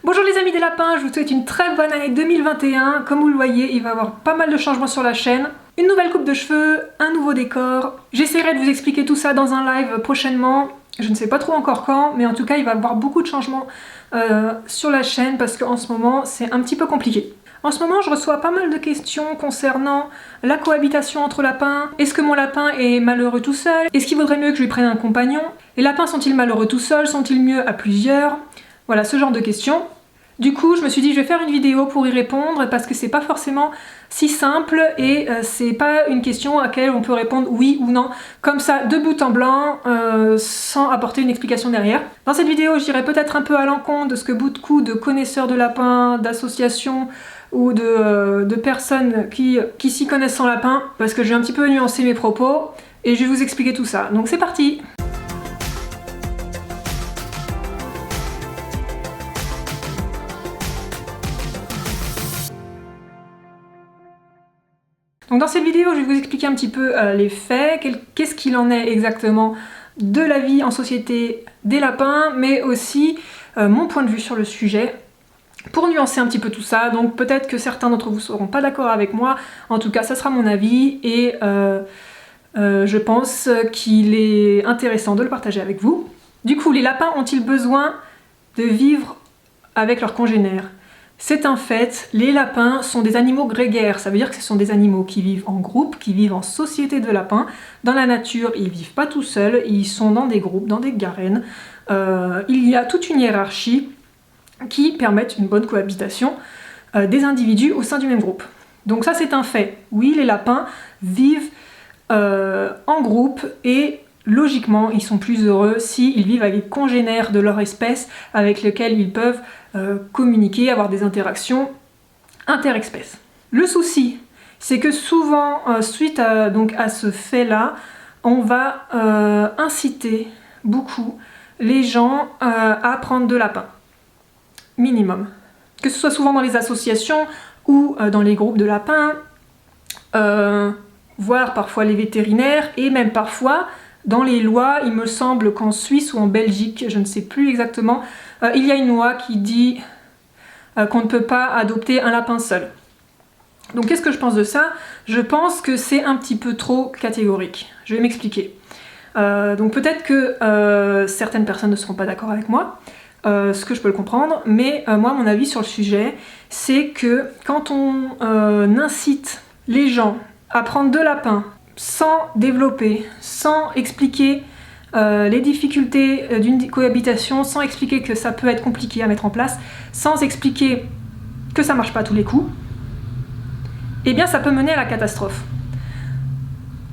Bonjour les amis des lapins, je vous souhaite une très bonne année 2021. Comme vous le voyez, il va y avoir pas mal de changements sur la chaîne. Une nouvelle coupe de cheveux, un nouveau décor. J'essaierai de vous expliquer tout ça dans un live prochainement. Je ne sais pas trop encore quand, mais en tout cas il va y avoir beaucoup de changements sur la chaîne parce qu'en ce moment c'est un petit peu compliqué. En ce moment je reçois pas mal de questions concernant la cohabitation entre lapins. Est-ce que mon lapin est malheureux tout seul? Est-ce qu'il vaudrait mieux que je lui prenne un compagnon? Les lapins sont-ils malheureux tout seuls? Sont-ils mieux à plusieurs? Voilà, ce genre de questions. Du coup, je me suis dit je vais faire une vidéo pour y répondre parce que c'est pas forcément si simple et c'est pas une question à laquelle on peut répondre oui ou non, comme ça, de but en blanc, sans apporter une explication derrière. Dans cette vidéo, j'irai peut-être un peu à l'encontre de ce que beaucoup de connaisseurs de lapins, d'associations ou de personnes qui s'y connaissent en lapin, parce que je vais un petit peu nuancer mes propos et je vais vous expliquer tout ça. Donc c'est parti! Donc dans cette vidéo, je vais vous expliquer un petit peu les faits, qu'est-ce qu'il en est exactement de la vie en société des lapins, mais aussi mon point de vue sur le sujet, pour nuancer un petit peu tout ça. Donc peut-être que certains d'entre vous ne seront pas d'accord avec moi, en tout cas ça sera mon avis, et je pense qu'il est intéressant de le partager avec vous. Du coup, les lapins ont-ils besoin de vivre avec leurs congénères ? C'est un fait, les lapins sont des animaux grégaires, ça veut dire que ce sont des animaux qui vivent en groupe, qui vivent en société de lapins. Dans la nature, ils vivent pas tout seuls, ils sont dans des groupes, dans des garènes. Il y a toute une hiérarchie qui permettent une bonne cohabitation des individus au sein du même groupe. Donc ça c'est un fait. Oui, les lapins vivent en groupe et logiquement, ils sont plus heureux s'ils vivent avec des congénères de leur espèce avec lesquels ils peuvent communiquer, avoir des interactions interespèces. Le souci, c'est que souvent, suite à ce fait-là, on va inciter beaucoup les gens à prendre de lapins. Minimum. Que ce soit souvent dans les associations ou dans les groupes de lapins, voire parfois les vétérinaires, et même parfois dans les lois, il me semble qu'en Suisse ou en Belgique, je ne sais plus exactement, il y a une loi qui dit qu'on ne peut pas adopter un lapin seul. Donc qu'est-ce que je pense de ça? Je pense que c'est un petit peu trop catégorique. Je vais m'expliquer. Donc peut-être que certaines personnes ne seront pas d'accord avec moi, ce que je peux le comprendre, mais moi mon avis sur le sujet, c'est que quand on incite les gens à prendre de lapins sans développer, sans expliquer les difficultés d'une cohabitation, sans expliquer que ça peut être compliqué à mettre en place, sans expliquer que ça marche pas à tous les coups, eh bien ça peut mener à la catastrophe.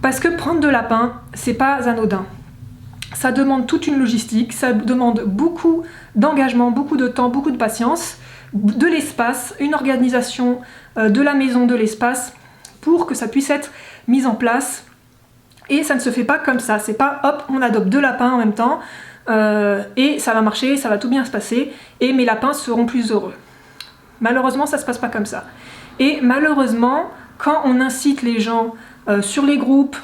Parce que prendre de lapin, c'est pas anodin. Ça demande toute une logistique, ça demande beaucoup d'engagement, beaucoup de temps, beaucoup de patience, de l'espace, une organisation de la maison, de l'espace, pour que ça puisse être mis en place. Et ça ne se fait pas comme ça, c'est pas hop, on adopte deux lapins en même temps, et ça va marcher, ça va tout bien se passer, et mes lapins seront plus heureux. Malheureusement, ça se passe pas comme ça. Et malheureusement, quand on incite les gens sur les groupes,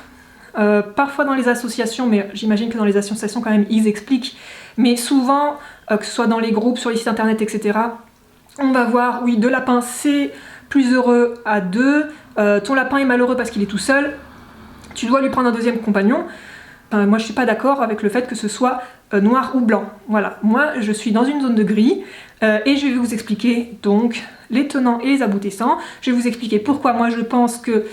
parfois dans les associations, mais j'imagine que dans les associations quand même ils expliquent, mais souvent, que ce soit dans les groupes, sur les sites internet, etc., on va voir, oui, deux lapins c'est plus heureux à deux, ton lapin est malheureux parce qu'il est tout seul, tu dois lui prendre un deuxième compagnon. Moi je suis pas d'accord avec le fait que ce soit noir ou blanc. Voilà, moi je suis dans une zone de gris et je vais vous expliquer donc les tenants et les aboutissants. Je vais vous expliquer pourquoi moi je pense que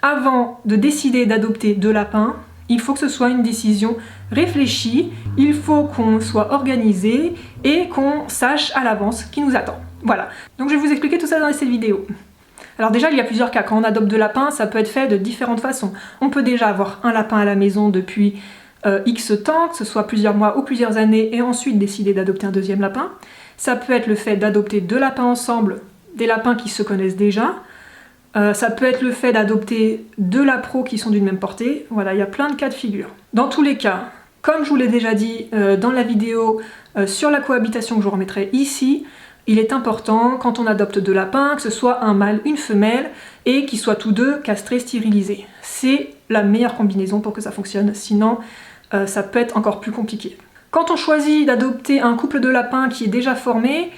avant de décider d'adopter deux lapins, il faut que ce soit une décision réfléchie, il faut qu'on soit organisé et qu'on sache à l'avance ce qui nous attend. Voilà, donc je vais vous expliquer tout ça dans cette vidéo. Alors déjà, il y a plusieurs cas. Quand on adopte deux lapins, ça peut être fait de différentes façons. On peut déjà avoir un lapin à la maison depuis X temps, que ce soit plusieurs mois ou plusieurs années, et ensuite décider d'adopter un deuxième lapin. Ça peut être le fait d'adopter deux lapins ensemble, des lapins qui se connaissent déjà. Ça peut être le fait d'adopter deux lapros qui sont d'une même portée. Voilà, il y a plein de cas de figure. Dans tous les cas, comme je vous l'ai déjà dit dans la vidéo sur la cohabitation que je vous remettrai ici, il est important, quand on adopte deux lapins, que ce soit un mâle, une femelle, et qu'ils soient tous deux castrés, stérilisés. C'est la meilleure combinaison pour que ça fonctionne, sinon ça peut être encore plus compliqué. Quand on choisit d'adopter un couple de lapins qui est déjà formé,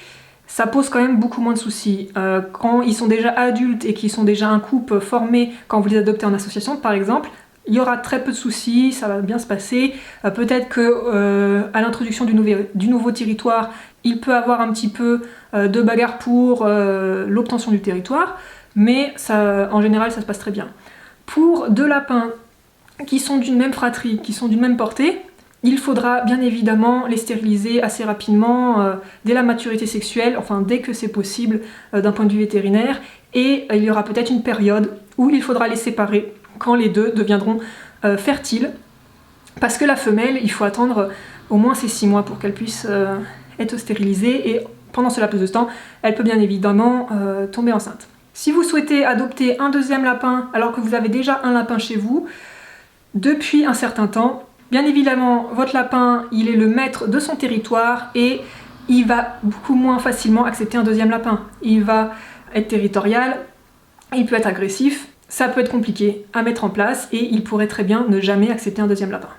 ça pose quand même beaucoup moins de soucis. Quand ils sont déjà adultes et qu'ils sont déjà un couple formé, quand vous les adoptez en association par exemple, il y aura très peu de soucis, ça va bien se passer. Peut-être que à l'introduction du nouveau territoire, il peut avoir un petit peu de bagarre pour l'obtention du territoire, mais ça, en général ça se passe très bien. Pour deux lapins qui sont d'une même fratrie, qui sont d'une même portée, il faudra bien évidemment les stériliser assez rapidement, dès la maturité sexuelle, enfin dès que c'est possible d'un point de vue vétérinaire, et il y aura peut-être une période où il faudra les séparer quand les deux deviendront fertiles, parce que la femelle, il faut attendre au moins ces 6 mois pour qu'elle puisse être stérilisée, et pendant ce laps de temps, elle peut bien évidemment tomber enceinte. Si vous souhaitez adopter un deuxième lapin alors que vous avez déjà un lapin chez vous, depuis un certain temps, bien évidemment, votre lapin, il est le maître de son territoire et il va beaucoup moins facilement accepter un deuxième lapin. Il va être territorial, il peut être agressif, ça peut être compliqué à mettre en place et il pourrait très bien ne jamais accepter un deuxième lapin.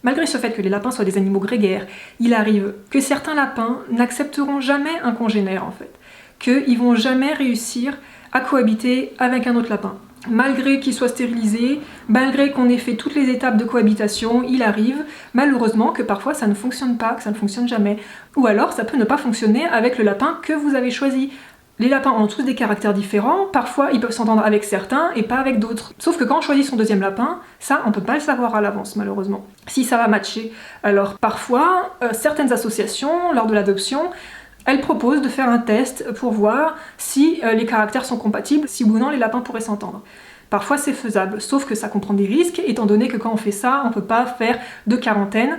Malgré ce fait que les lapins soient des animaux grégaires, il arrive que certains lapins n'accepteront jamais un congénère en fait, qu'ils vont jamais réussir à cohabiter avec un autre lapin. Malgré qu'il soit stérilisé, malgré qu'on ait fait toutes les étapes de cohabitation, il arrive malheureusement que parfois ça ne fonctionne pas, que ça ne fonctionne jamais. Ou alors ça peut ne pas fonctionner avec le lapin que vous avez choisi. Les lapins ont tous des caractères différents, parfois ils peuvent s'entendre avec certains et pas avec d'autres. Sauf que quand on choisit son deuxième lapin, ça on peut pas le savoir à l'avance malheureusement, si ça va matcher. Alors parfois, certaines associations, lors de l'adoption, elles proposent de faire un test pour voir si les caractères sont compatibles, si ou non les lapins pourraient s'entendre. Parfois c'est faisable, sauf que ça comprend des risques, étant donné que quand on fait ça, on ne peut pas faire de quarantaine,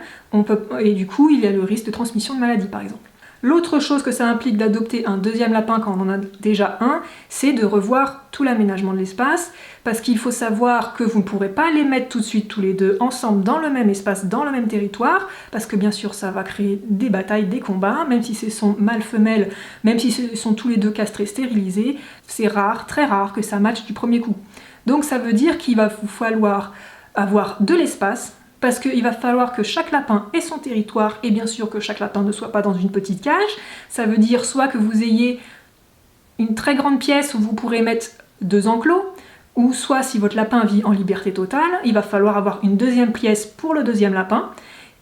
et du coup il y a le risque de transmission de maladie par exemple. L'autre chose que ça implique d'adopter un deuxième lapin quand on en a déjà un, c'est de revoir tout l'aménagement de l'espace, parce qu'il faut savoir que vous ne pourrez pas les mettre tout de suite tous les deux ensemble dans le même espace, dans le même territoire, parce que bien sûr ça va créer des batailles, des combats, même si ce sont mâles-femelles, même si ce sont tous les deux castrés, stérilisés, c'est rare, très rare que ça matche du premier coup. Donc ça veut dire qu'il va vous falloir avoir de l'espace, parce qu'il va falloir que chaque lapin ait son territoire et bien sûr que chaque lapin ne soit pas dans une petite cage. Ça veut dire soit que vous ayez une très grande pièce où vous pourrez mettre 2 enclos, ou soit si votre lapin vit en liberté totale, il va falloir avoir une deuxième pièce pour le deuxième lapin.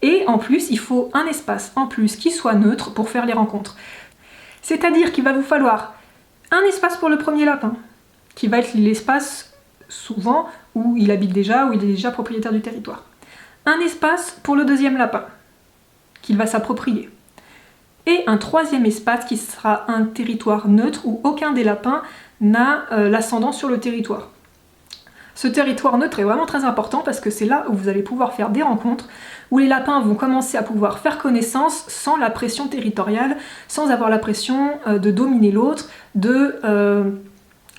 Et en plus, il faut un espace en plus qui soit neutre pour faire les rencontres. C'est-à-dire qu'il va vous falloir un espace pour le premier lapin, qui va être l'espace souvent où il habite déjà, où il est déjà propriétaire du territoire. Un espace pour le deuxième lapin, qu'il va s'approprier. Et un troisième espace qui sera un territoire neutre où aucun des lapins n'a l'ascendant sur le territoire. Ce territoire neutre est vraiment très important parce que c'est là où vous allez pouvoir faire des rencontres, où les lapins vont commencer à pouvoir faire connaissance sans la pression territoriale, sans avoir la pression de dominer l'autre, de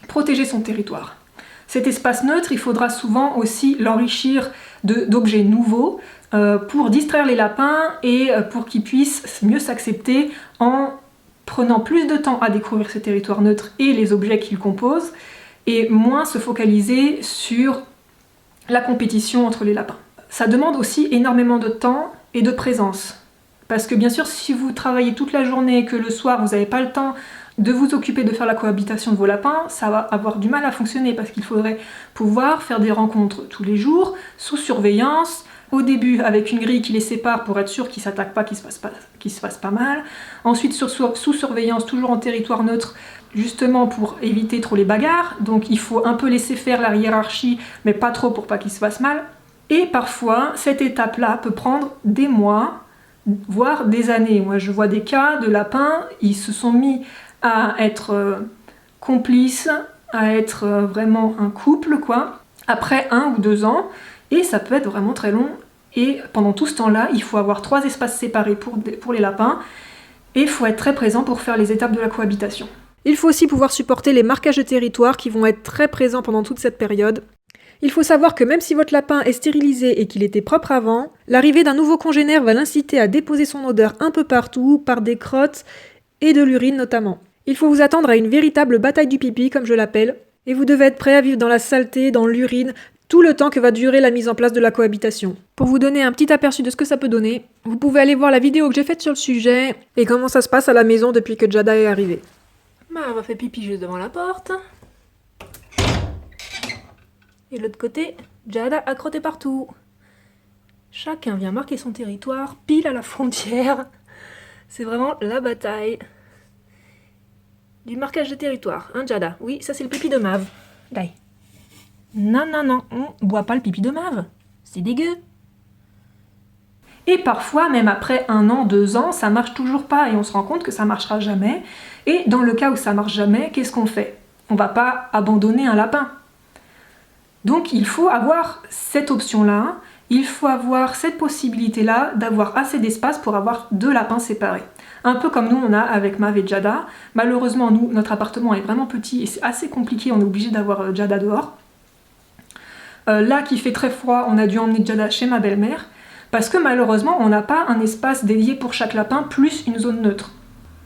protéger son territoire. Cet espace neutre, il faudra souvent aussi l'enrichir d'objets nouveaux pour distraire les lapins et pour qu'ils puissent mieux s'accepter en prenant plus de temps à découvrir ce territoire neutre et les objets qu'il compose et moins se focaliser sur la compétition entre les lapins. Ça demande aussi énormément de temps et de présence. Parce que bien sûr, si vous travaillez toute la journée et que le soir vous n'avez pas le temps de vous occuper de faire la cohabitation de vos lapins, ça va avoir du mal à fonctionner parce qu'il faudrait pouvoir faire des rencontres tous les jours, sous surveillance, au début avec une grille qui les sépare pour être sûr qu'ils ne s'attaquent pas, qu'ils se fassent pas mal, ensuite sous surveillance, toujours en territoire neutre, justement pour éviter trop les bagarres, donc il faut un peu laisser faire la hiérarchie, mais pas trop pour pas qu'ils se fassent mal, et parfois cette étape-là peut prendre des mois, voire des années. Moi je vois des cas de lapins, ils se sont mis à être complices, à être vraiment un couple, quoi, après 1 ou 2 ans, et ça peut être vraiment très long, et pendant tout ce temps-là, il faut avoir 3 espaces séparés pour les lapins, et il faut être très présent pour faire les étapes de la cohabitation. Il faut aussi pouvoir supporter les marquages de territoire qui vont être très présents pendant toute cette période. Il faut savoir que même si votre lapin est stérilisé et qu'il était propre avant, l'arrivée d'un nouveau congénère va l'inciter à déposer son odeur un peu partout, par des crottes et de l'urine notamment. Il faut vous attendre à une véritable bataille du pipi, comme je l'appelle, et vous devez être prêt à vivre dans la saleté, dans l'urine, tout le temps que va durer la mise en place de la cohabitation. Pour vous donner un petit aperçu de ce que ça peut donner, vous pouvez aller voir la vidéo que j'ai faite sur le sujet et comment ça se passe à la maison depuis que Jada est arrivée. On va faire pipi juste devant la porte. Et de l'autre côté, Jada a crotté partout. Chacun vient marquer son territoire pile à la frontière. C'est vraiment la bataille du marquage de territoire, hein Jada? Oui, ça c'est le pipi de Mav. Dai. Non, non, non, on boit pas le pipi de Mav. C'est dégueu. Et parfois, même après 1 an, 2 ans, ça marche toujours pas et on se rend compte que ça marchera jamais. Et dans le cas où ça marche jamais, qu'est-ce qu'on fait? On va pas abandonner un lapin. Donc il faut avoir cette option-là, il faut avoir cette possibilité-là d'avoir assez d'espace pour avoir 2 lapins séparés. Un peu comme nous on a avec Mav et Jada. Malheureusement, nous, notre appartement est vraiment petit et c'est assez compliqué, on est obligé d'avoir Jada dehors. Là qui fait très froid, on a dû emmener Jada chez ma belle-mère, parce que malheureusement on n'a pas un espace dédié pour chaque lapin, plus une zone neutre.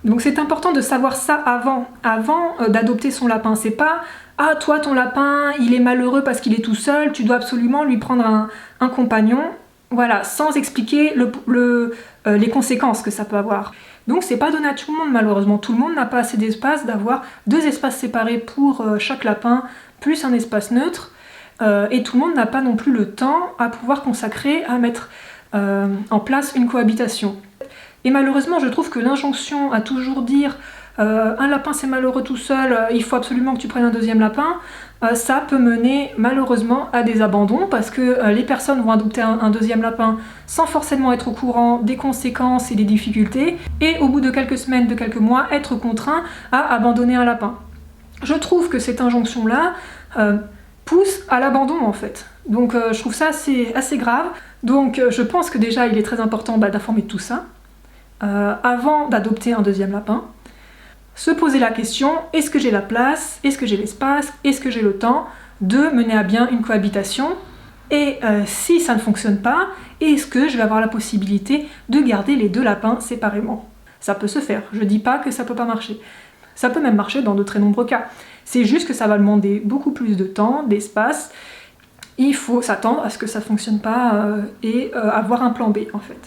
Donc c'est important de savoir ça avant d'adopter son lapin. C'est pas « Ah, toi, ton lapin, il est malheureux parce qu'il est tout seul, tu dois absolument lui prendre un compagnon. » Voilà, sans expliquer les conséquences que ça peut avoir. Donc c'est pas donné à tout le monde malheureusement. Tout le monde n'a pas assez d'espace d'avoir 2 espaces séparés pour chaque lapin, plus un espace neutre. Et tout le monde n'a pas non plus le temps à pouvoir consacrer à mettre en place une cohabitation. Et malheureusement, je trouve que l'injonction à toujours dire un lapin c'est malheureux tout seul, il faut absolument que tu prennes un 2e lapin, ça peut mener malheureusement à des abandons parce que les personnes vont adopter un 2e lapin sans forcément être au courant des conséquences et des difficultés et au bout de quelques semaines, de quelques mois, être contraints à abandonner un lapin. Je trouve que cette injonction-là pousse à l'abandon en fait. Donc je trouve ça assez grave. Donc je pense que déjà il est très important d'informer de tout ça avant d'adopter un 2e lapin. Se poser la question, est-ce que j'ai la place, est-ce que j'ai l'espace, est-ce que j'ai le temps de mener à bien une cohabitation? Et si ça ne fonctionne pas, est-ce que je vais avoir la possibilité de garder les 2 lapins séparément? Ça peut se faire, je dis pas que ça peut pas marcher. Ça peut même marcher dans de très nombreux cas. C'est juste que ça va demander beaucoup plus de temps, d'espace. Il faut s'attendre à ce que ça fonctionne pas et avoir un plan B en fait.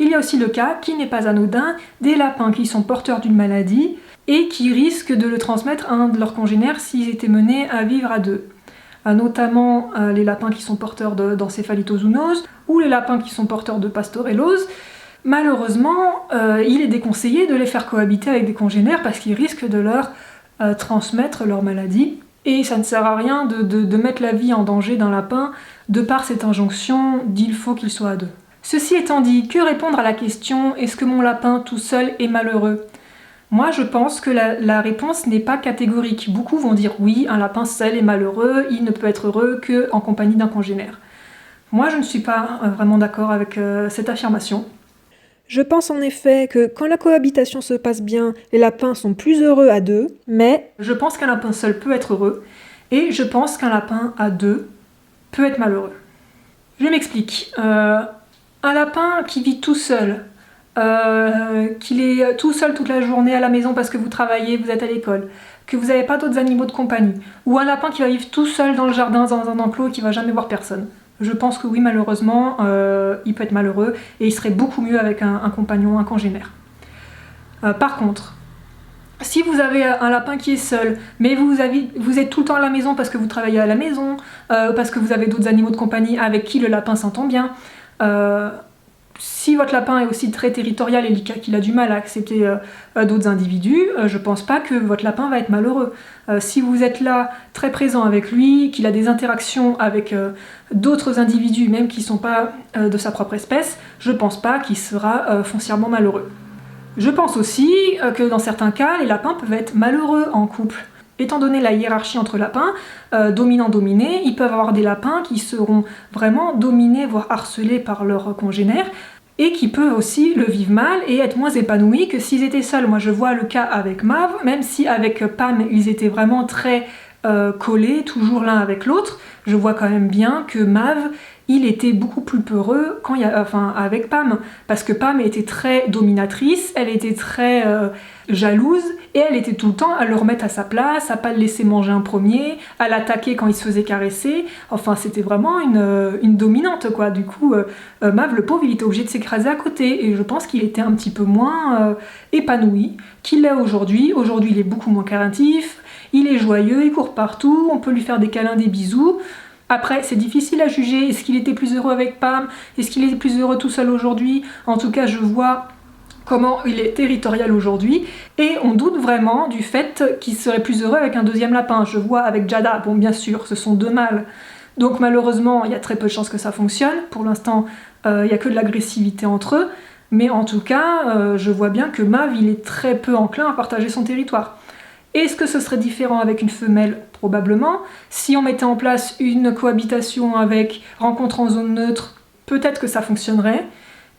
Il y a aussi le cas, qui n'est pas anodin, des lapins qui sont porteurs d'une maladie et qui risquent de le transmettre à un de leurs congénères s'ils étaient menés à vivre à 2. Notamment les lapins qui sont porteurs d'encéphalitozoonose ou les lapins qui sont porteurs de pastorellose. Malheureusement, il est déconseillé de les faire cohabiter avec des congénères parce qu'ils risquent de leur transmettre leur maladie. Et ça ne sert à rien de mettre la vie en danger d'un lapin de par cette injonction d'il faut qu'il soit à 2. Ceci étant dit, que répondre à la question « Est-ce que mon lapin tout seul est malheureux ?» Moi je pense que la réponse n'est pas catégorique. Beaucoup vont dire « Oui, un lapin seul est malheureux, il ne peut être heureux qu'en compagnie d'un congénère. » Moi je ne suis pas vraiment d'accord avec cette affirmation. Je pense en effet que quand la cohabitation se passe bien, les lapins sont plus heureux à 2, mais je pense qu'un lapin seul peut être heureux, et je pense qu'un lapin à 2 peut être malheureux. Je m'explique. Un lapin qui vit tout seul, qu'il est tout seul toute la journée à la maison parce que vous travaillez, vous êtes à l'école, que vous n'avez pas d'autres animaux de compagnie, ou un lapin qui va vivre tout seul dans le jardin, dans un enclos et qui va jamais voir personne. Je pense que oui, malheureusement, il peut être malheureux et il serait beaucoup mieux avec un compagnon, un congénère. Par contre, si vous avez un lapin qui est seul, mais vous êtes tout le temps à la maison parce que vous travaillez à la maison, parce que vous avez d'autres animaux de compagnie avec qui le lapin s'entend bien, si votre lapin est aussi très territorial et qu'il a du mal à accepter d'autres individus, je pense pas que votre lapin va être malheureux. Si vous êtes là, très présent avec lui, qu'il a des interactions avec d'autres individus, même qui sont pas de sa propre espèce, je pense pas qu'il sera foncièrement malheureux. Je pense aussi que dans certains cas, les lapins peuvent être malheureux en couple. Étant donné la hiérarchie entre lapins, dominant-dominé, ils peuvent avoir des lapins qui seront vraiment dominés, voire harcelés par leurs congénères, et qui peuvent aussi le vivre mal et être moins épanouis que s'ils étaient seuls. Moi je vois le cas avec Mav, même si avec Pam ils étaient vraiment très collés, toujours l'un avec l'autre, je vois quand même bien que Mav il était beaucoup plus peureux avec Pam, parce que Pam était très dominatrice, elle était très jalouse, et elle était tout le temps à le remettre à sa place, à pas le laisser manger un premier, à l'attaquer quand il se faisait caresser. Enfin, c'était vraiment une dominante, quoi. Du coup, Mav, le pauvre, il était obligé de s'écraser à côté, et je pense qu'il était un petit peu moins épanoui qu'il l'est aujourd'hui. Aujourd'hui, il est beaucoup moins craintif, il est joyeux, il court partout, on peut lui faire des câlins, des bisous. Après, c'est difficile à juger. Est-ce qu'il était plus heureux avec Pam? Est-ce qu'il est plus heureux tout seul aujourd'hui? En tout cas, je vois comment il est territorial aujourd'hui, et on doute vraiment du fait qu'il serait plus heureux avec un deuxième lapin. Je vois avec Jada, bon bien sûr, ce sont deux mâles, donc malheureusement, il y a très peu de chances que ça fonctionne. Pour l'instant, il n'y a que de l'agressivité entre eux, mais en tout cas, je vois bien que Mav, il est très peu enclin à partager son territoire. Est-ce que ce serait différent avec une femelle? Probablement. Si on mettait en place une cohabitation avec rencontre en zone neutre, peut-être que ça fonctionnerait.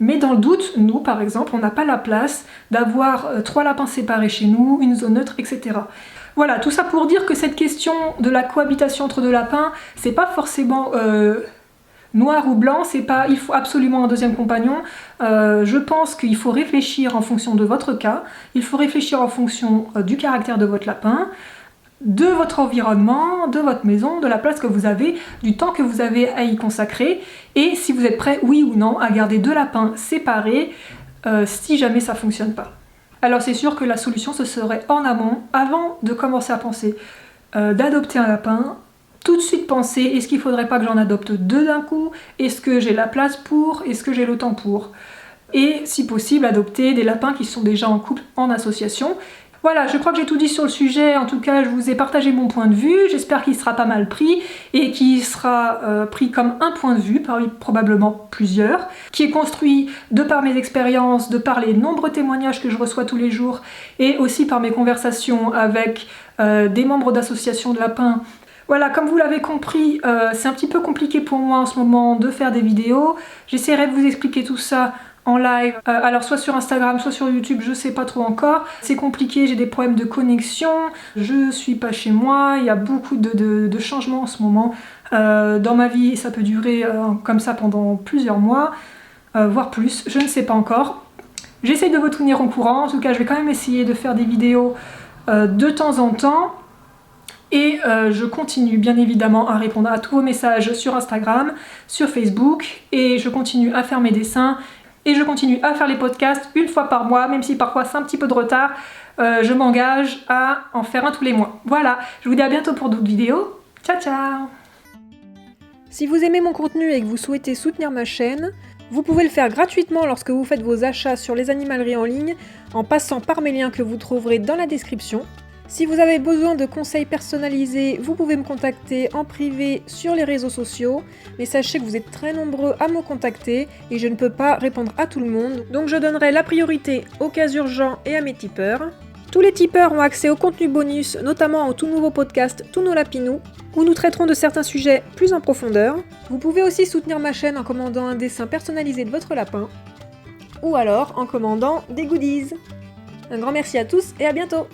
Mais dans le doute, nous, par exemple, on n'a pas la place d'avoir 3 lapins séparés chez nous, une zone neutre, etc. Voilà, tout ça pour dire que cette question de la cohabitation entre deux lapins, c'est pas forcément noir ou blanc, c'est pas il faut absolument un deuxième compagnon. Je pense qu'il faut réfléchir en fonction de votre cas, il faut réfléchir en fonction du caractère de votre lapin, de votre environnement, de votre maison, de la place que vous avez, du temps que vous avez à y consacrer, et si vous êtes prêt, oui ou non, à garder 2 lapins séparés si jamais ça fonctionne pas. Alors c'est sûr que la solution ce serait en amont, avant de commencer à penser d'adopter un lapin, tout de suite penser, est-ce qu'il faudrait pas que j'en adopte 2 d'un coup? Est-ce que j'ai la place pour? Est-ce que j'ai le temps pour? Et si possible, adopter des lapins qui sont déjà en couple, en association. Voilà, je crois que j'ai tout dit sur le sujet. En tout cas, je vous ai partagé mon point de vue. J'espère qu'il sera pas mal pris et qu'il sera pris comme un point de vue, parmi probablement plusieurs, qui est construit de par mes expériences, de par les nombreux témoignages que je reçois tous les jours et aussi par mes conversations avec des membres d'associations de lapins. Voilà, comme vous l'avez compris, c'est un petit peu compliqué pour moi en ce moment de faire des vidéos. J'essaierai de vous expliquer tout ça en live, alors soit sur Instagram, soit sur YouTube, je sais pas trop encore. C'est compliqué, j'ai des problèmes de connexion, je suis pas chez moi, il y a beaucoup de changements en ce moment. Dans ma vie, ça peut durer comme ça pendant plusieurs mois, voire plus, je ne sais pas encore. J'essaye de vous tenir au courant, en tout cas je vais quand même essayer de faire des vidéos de temps en temps. Et je continue bien évidemment à répondre à tous vos messages sur Instagram, sur Facebook, et je continue à faire mes dessins. Et je continue à faire les podcasts une fois par mois, même si parfois c'est un petit peu de retard. Je m'engage à en faire un tous les mois. Voilà, je vous dis à bientôt pour d'autres vidéos. Ciao ciao! Si vous aimez mon contenu et que vous souhaitez soutenir ma chaîne, vous pouvez le faire gratuitement lorsque vous faites vos achats sur les animaleries en ligne en passant par mes liens que vous trouverez dans la description. Si vous avez besoin de conseils personnalisés, vous pouvez me contacter en privé sur les réseaux sociaux, mais sachez que vous êtes très nombreux à me contacter et je ne peux pas répondre à tout le monde, donc je donnerai la priorité aux cas urgents et à mes tipeurs. Tous les tipeurs ont accès au contenu bonus, notamment au tout nouveau podcast Tous nos lapinous, où nous traiterons de certains sujets plus en profondeur. Vous pouvez aussi soutenir ma chaîne en commandant un dessin personnalisé de votre lapin, ou alors en commandant des goodies. Un grand merci à tous et à bientôt!